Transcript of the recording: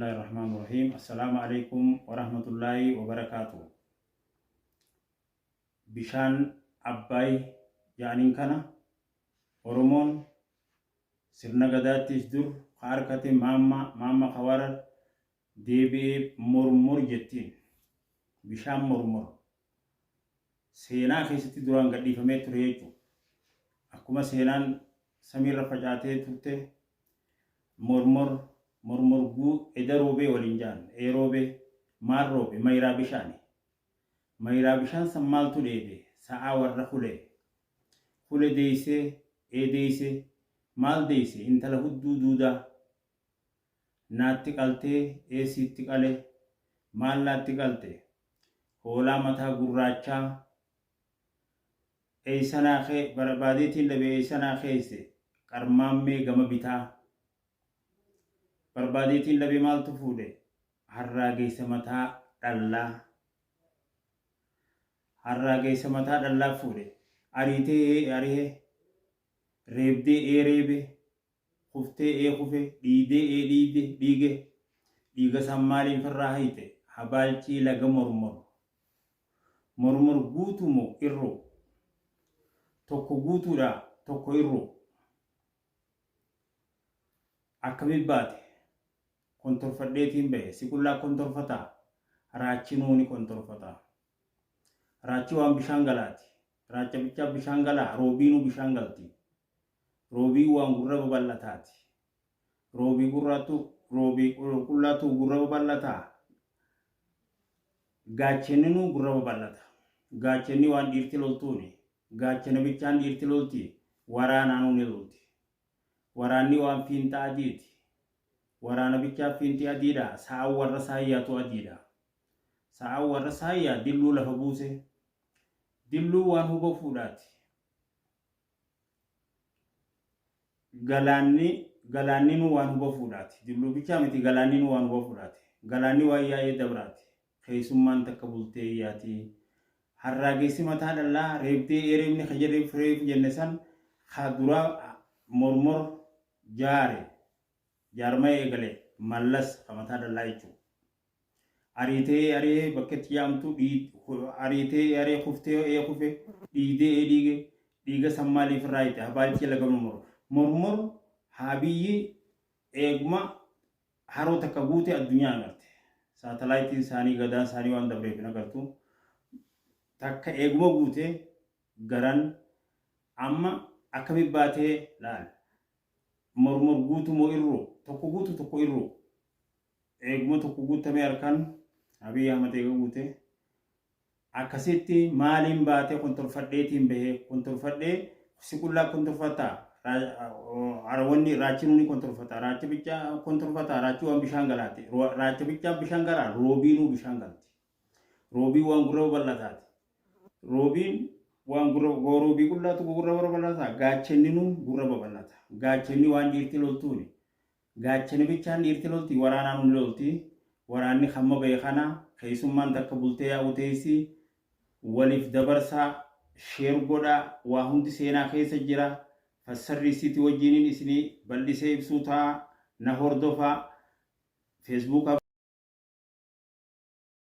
Bismillahirrahmanirrahim. Assalamualaikum warahmatullahi wabarakatuh. Bishaan Abbaay jedhaniin kana Oromoon sirna gadaattis dur harkate maamma kawarar deebi'ee mormor jettiin. Bishaan mormor seenaa keessatti duraan gadhiifamee ture jechuudha. Akkuma seenaan samiirra facaatee turte mormor guu eda roobee waliin jaan roobee maal roobe mayiraa bishaan san maaltu dheebe sa'aa warra hule deeysee deeysee maal deeyse intala hudduu duudaa naatti qaltee sitti qale maal naatti qalte hoolaa mataa gurraachaa eeysanaa kee barbaadeetiin dhabee eeysanaa keeyse qarmaammee gama bitaa barbaadeetiin dhabee maaltu fuudhe harraageessa mataa dhallaa fuudhe ariitee arihee reebdee reebe kuftee kufe dhiidee dhiiga san maaliin firraa hayte habaalchii laga mormor guutumoo irroo tokko guutuudha tokko irroo akkamitti baate kontorfadheetiin bahe siqullaa kontorfataa raachinuuni kontorfataa raachi waan bishaan galaati raacha bichaa bishaan galaa roobiinuu bishaan galti roobii waan gurra babal'ataati roobii qullaatu gurra babal'ataa gaachenninuu gurra babal'ata gaachenni waan dhiirti loltuuni gaachena bichaan dhiirti lolti waraanaan ni lolti waraanni waan fiintaa adiiti waraana bichaa fiinti adiidha sa'aan warra saayyaatu adiidha sa'aan warra saayyaa dilluu lafa buuse dilluu waan huba fuudhaati galaanninu waan huba fuudhaati dilluu bichaa miti galaanninu waan huba fuudhaati galaanni waan yaa'ee dabraati keessummaan takka bultee yaati harraageessi mataa dhallaa reebdee ereebni kajareef reef jenne san haduraa mormor jaarmee eegale mallas mataa dhallaa jechuudha. Ariitee aree bakkeetti yaamtu ariitee aree kuftee kufe dhiiga san maaliif irraa hite habaalchii laga mormor haabiyyi eeguma haroo takka guute addunyaa agarte saatalaayitiin isaanii gadaan isaanii waan dabreef hin agartu takka eeguma guute garan amma akkamitti baatee laal mormor guutu moo irroo tokko guutu tokko irroo eeguma tokko guutamee harkaan Abiy Ahmed eega guute akkasitti maaliin baatee kontorfadheetiin bahee kontorfadhee siqullaa kontorfataa arawanni raachinuuni kontorfataa raacha bichaa kontorfataa raachi waan bishaan galaati raacha bichaa bishaan galaa roobiinuu bishaan galti roobii waan gurra babal'ataati roobiin waan roobii qullaatu gurra babal'ata gaachenninuu gurra babal'ata gaachenni waan dhiirti loltuuni gaachenni bichaan dhiirti lolti waraanaan lolti waraanni hamma beekana keessummaan takka bultee yaa'uteessi waliif dabarsaa sheer godha waa hundi seenaa keessa jira fassarriisiiti wajjiniin isinii bal'isee ibsuu ta'a na hordofaa feesbuukaa